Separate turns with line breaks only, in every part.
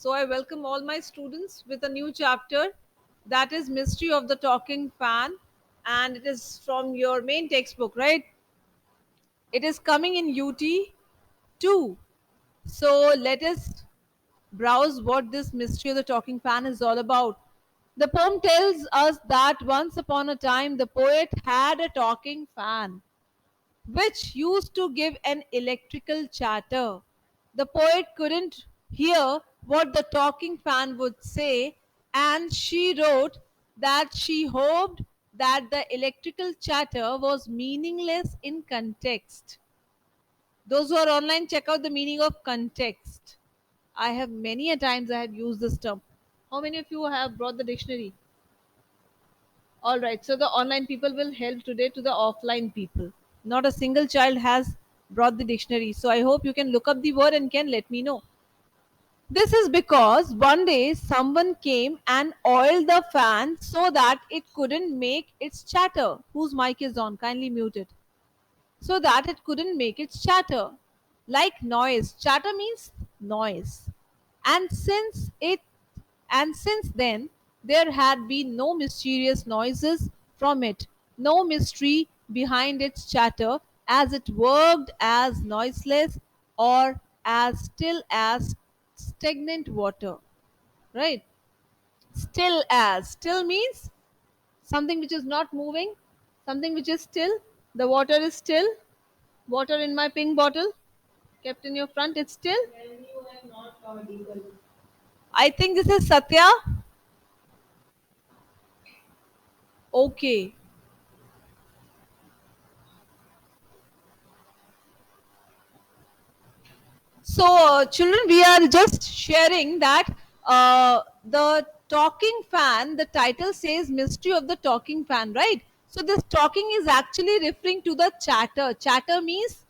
So I welcome all my students with a new chapter, that is Mystery of the Talking Fan, and it is from your main textbook, right? It is coming in UT 2. So let us browse what this Mystery of the Talking Fan is all about. The poem tells us that once upon a time the poet had a talking fan which used to give an electrical chatter. The poet couldn't hear what the talking fan would say, and she wrote that she hoped that the electrical chatter was meaningless in context. Those who are online, check out the meaning of context. I have many a times I have used this term. How many of you have brought the dictionary? All right, so the online people will help today to the offline people. Not a single child has brought the dictionary, so I hope you can look up the word and can let me know. This is because one day someone came and oiled the fan so that it couldn't make its chatter. Whose mic is on? Kindly mute it. So that it couldn't make its chatter. Like noise. Chatter means noise. And since then there had been no mysterious noises from it, no mystery behind its chatter, as it worked as noiseless or as still as stagnant water. Right? Still means something which is not moving, something which is still. The water is still. Water in my pink bottle kept in your front, it's still. I think this is Satya. Okay. So, children, we are just sharing that the talking fan, the title says Mystery of the Talking Fan, right? So, this talking is actually referring to the chatter. Chatter means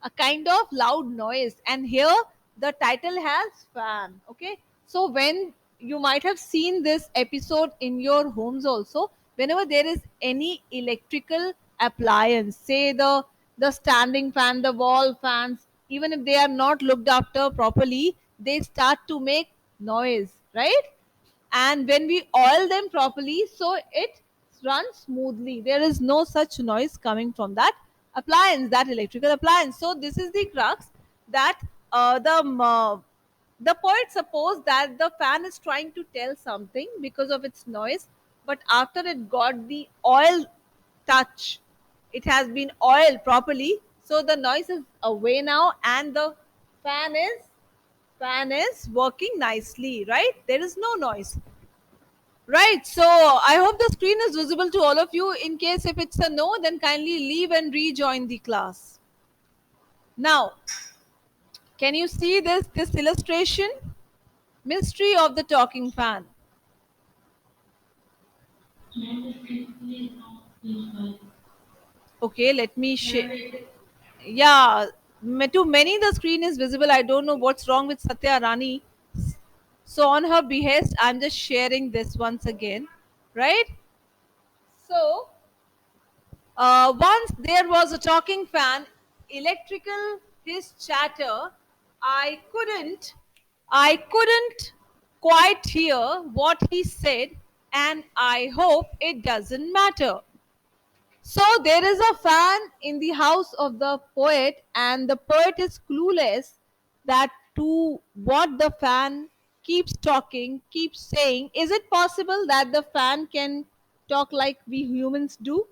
a kind of loud noise, and here the title has fan. Okay, so when you might have seen this episode in your homes also, whenever there is any electrical appliance, say the standing fan, the wall fans, even if they are not looked after properly, they start to make noise, right? And when we oil them properly, so it runs smoothly, there is no such noise coming from that appliance, that electrical appliance. So this is the crux, that the poet supposed that the fan is trying to tell something because of its noise, but after it got the oil touch, it has been oiled properly, so the noise is away now, and the fan is fan is working nicely, right? There is no noise. Right. So I hope the screen is visible to all of you. In case if it's a no, then kindly leave and rejoin the class. Now, can you see this illustration? Mystery of the talking fan. Okay, let me share. Yeah, to many the screen is visible. I don't know what's wrong with Satya Rani. So on her behest, I'm just sharing this once again, right? So once there was a talking fan, electrical his chatter. I couldn't quite hear what he said, and I hope it doesn't matter. So there is a fan in the house of the poet, and the poet is clueless that to what the fan keeps talking, keeps saying. Is it possible that the fan can talk like we humans do?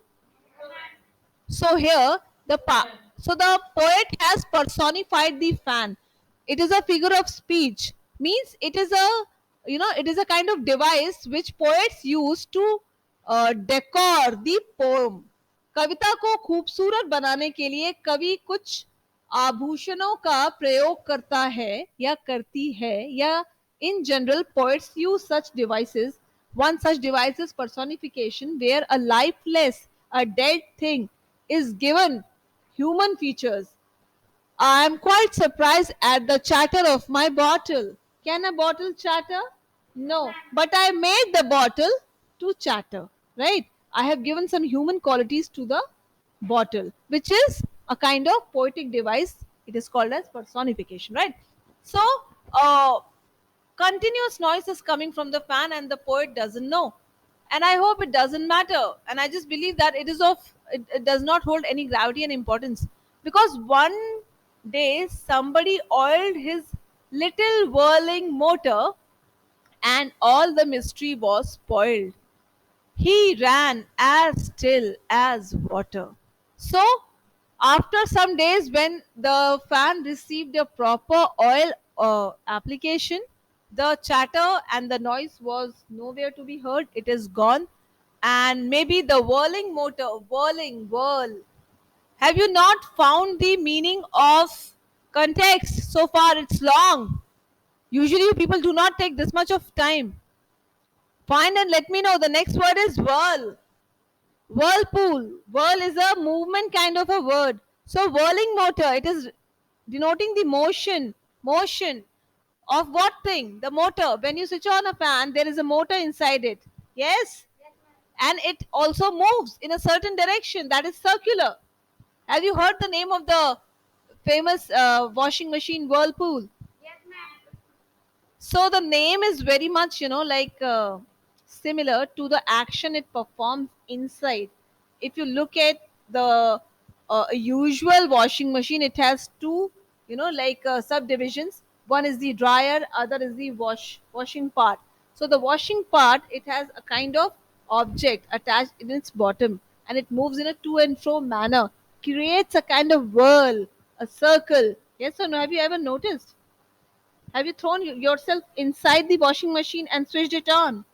So here the poet has personified the fan. It is a figure of speech. Means it is a kind of device which poets use to decor the poem. कविता को खूबसूरत बनाने के लिए कवि कुछ आभूषणों का प्रयोग करता है या करती है, या in general poets use such devices. One such device is personification, where a lifeless, a dead thing is given human features. I am quite surprised at the chatter of my bottle. Can a bottle chatter? No, but I made the bottle to chatter, right? I have given some human qualities to the bottle, which is a kind of poetic device. It is called as personification, right? So, uh, Continuous noise is coming from the fan and the poet doesn't know. And I hope it doesn't matter, and I just believe that it does not hold any gravity and importance, because one day somebody oiled his little whirling motor and all the mystery was spoiled. He ran as still as water. So, after some days, when the fan received a proper oil application, the chatter and the noise was nowhere to be heard. It is gone. And maybe the whirling motor, whirling, whirl. Have you not found the meaning of context? So far, it's long. Usually, people do not take this much of time. Find and let me know. The next word is whirl. Whirlpool. Whirl is a movement kind of a word. So whirling motor, it is denoting the motion. Motion of what thing? The motor. When you switch on a fan, there is a motor inside it. Yes? And it also moves in a certain direction that is circular. Have you heard the name of the famous washing machine Whirlpool? So the name is very much, like similar to the action it performs inside. If you look at the usual washing machine, it has two, like subdivisions. One is the dryer, other is the washing part. So the washing part, it has a kind of object attached in its bottom, and it moves in a to and fro manner, creates a kind of whirl, a circle. Yes or no? Have you ever noticed? Have you thrown yourself inside the washing machine and switched it on?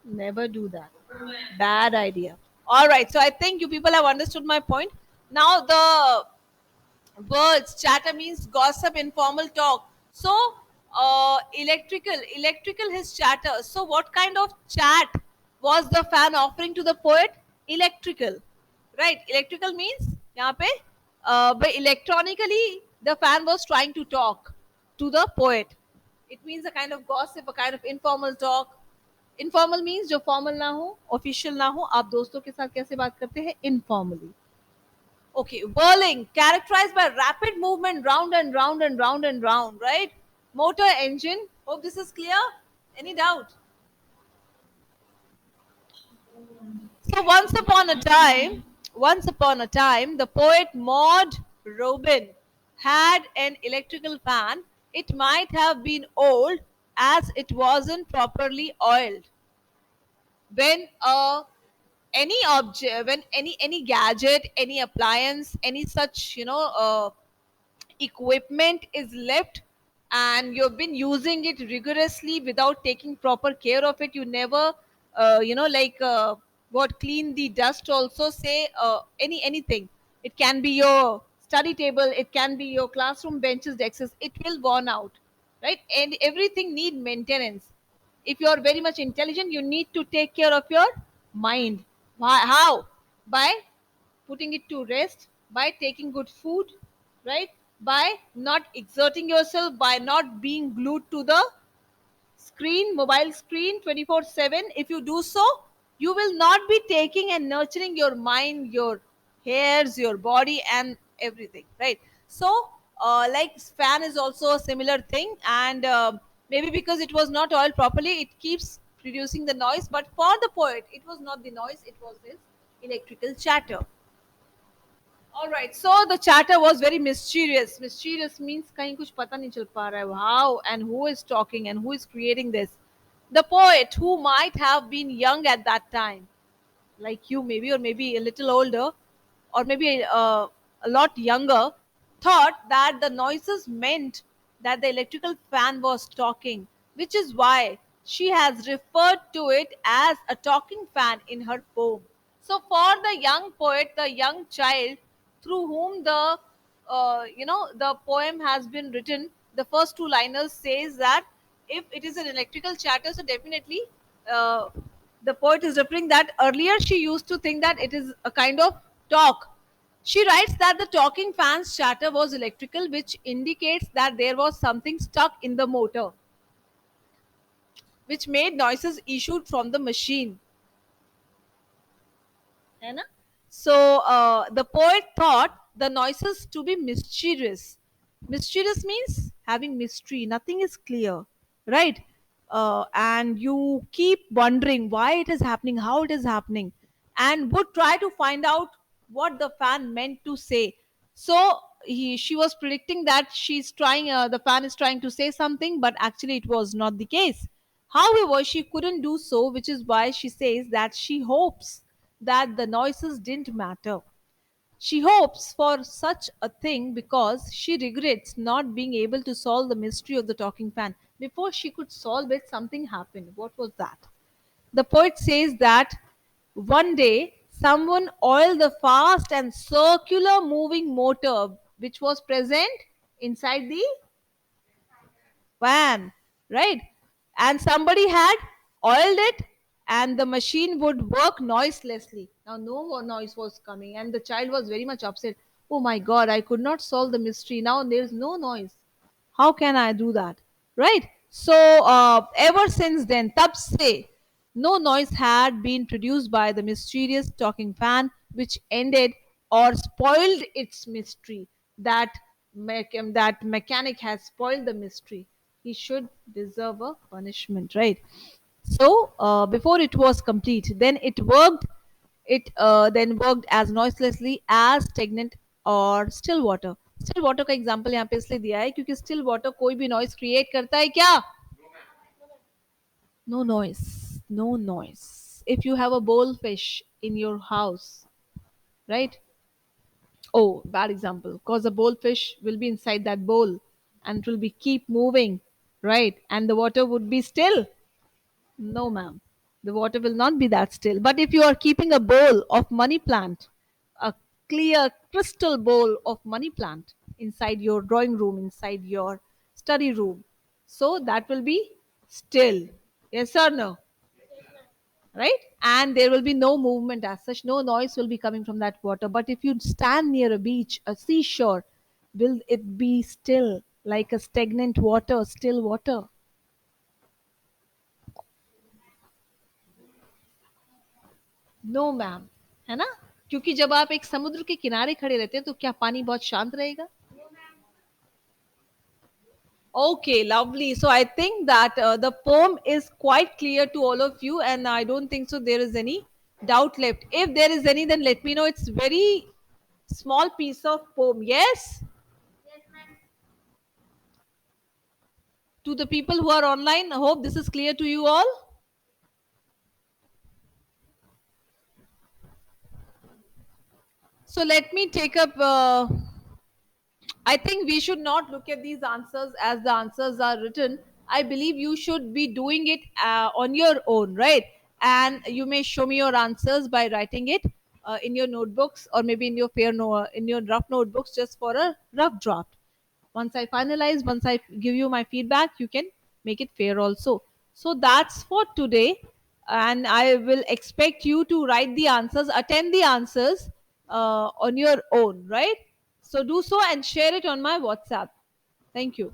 Never do that. Bad idea. All right. So I think you people have understood my point. Now the words chatter means gossip, informal talk. So electrical his chatter. So what kind of chat was the fan offering to the poet? Electrical, right? Electrical means यहाँ पे by electronically the fan was trying to talk to the poet. It means a kind of gossip, a kind of informal talk. Informal means जो formal ना हो, official ना हो, आप दोस्तों के साथ कैसे बात करते हैं? Informally. Okay, whirling, characterized by rapid movement round and round and round and round, right? Motor engine. Hope this is clear. Any doubt? So once upon a time, the poet Maud Robin had an electrical fan. It might have been old as it wasn't properly oiled. When any object, when any gadget, any appliance, any such equipment is left and you've been using it rigorously without taking proper care of it, you never like what clean the dust also, say anything. It can be your study table, it can be your classroom benches, desks, it will worn out, right? And everything need maintenance. If you're very much intelligent, you need to take care of your mind. How? By putting it to rest, by taking good food, right? By not exerting yourself, by not being glued to the screen, mobile screen 24/7. If you do so, you will not be taking and nurturing your mind, your hairs, your body, and everything, right? So, like fan is also a similar thing, and maybe because it was not oiled properly, it keeps producing the noise. But for the poet, it was not the noise; it was his electrical chatter. All right. So the chatter was very mysterious. Mysterious means कहीं कुछ पता नहीं चल पा रहा है. How and who is talking and who is creating this? The poet, who might have been young at that time, like you maybe, or maybe a little older, or maybe a lot younger, thought that the noises meant that the electrical fan was talking, which is why she has referred to it as a talking fan in her poem. So, for the young poet, the young child through whom the poem has been written, the first two liners says that if it is an electrical chatter, so definitely uh, the poet is referring that earlier she used to think that it is a kind of talk. She writes that the talking fan's chatter was electrical, which indicates that there was something stuck in the motor, which made noises issued from the machine. है ना? So the poet thought the noises to be mysterious. Mysterious means having mystery. Nothing is clear. right? And you keep wondering why it is happening, how it is happening, and would try to find out what the fan meant to say. So she was predicting that the fan is trying to say something, but actually it was not the case. However, she couldn't do so, which is why she says that she hopes that the noises didn't matter. She hopes for such a thing because she regrets not being able to solve the mystery of the talking fan. Before she could solve it, something happened. What was that? The poet says that one day someone oiled the fast and circular moving motor which was present inside the fan, right? And somebody had oiled it, and the machine would work noiselessly. Now, no more noise was coming, and the child was very much upset. Oh my god, I could not solve the mystery. Now there's no noise. How can I do that? Right? So, ever since then, tab se, no noise had been produced by the mysterious talking fan, which ended or spoiled its mystery. That mechanic has spoiled the mystery. He should deserve a punishment, right? So, before it was complete, then it worked. It then worked as noiselessly as stagnant और still water. Still water का example यहाँ पे इसलिए दिया है क्योंकि still water कोई भी noise create करता है क्या? No noise, no noise. If you have a bowl fish in your house, right? Oh, bad example. Because the bowl fish will be inside that bowl and it will be keep moving, right? And the water would be still. No, ma'am. The water will not be that still. But if you are keeping a bowl of money plant, a clear crystal bowl of money plant inside your drawing room, inside your study room, so that will be still. Yes or no? Right? And there will be no movement as such, no noise will be coming from that water. But if you stand near a beach, a seashore, will it be still like a stagnant water, still water? No ma'am, है ना? क्योंकि जब आप एक समुद्र के किनारे खड़े रहते हैं तो क्या पानी बहुत शांत रहेगा? Okay, lovely. So I think that the poem is quite clear to all of you, and I don't think so there is any doubt left. If there is any, then let me know. It's very small piece of poem. Yes, to the people who are online, I hope this is clear to you all. So let me take up. I think we should not look at these answers as the answers are written. I believe you should be doing it on your own, right? And you may show me your answers by writing it in your notebooks or maybe in your in your rough notebooks just for a rough draft. Once I finalize, once I give you my feedback, you can make it fair also. So that's for today, and I will expect you to write the answers, attend the answers on your own, right? So do so and share it on my WhatsApp. Thank you.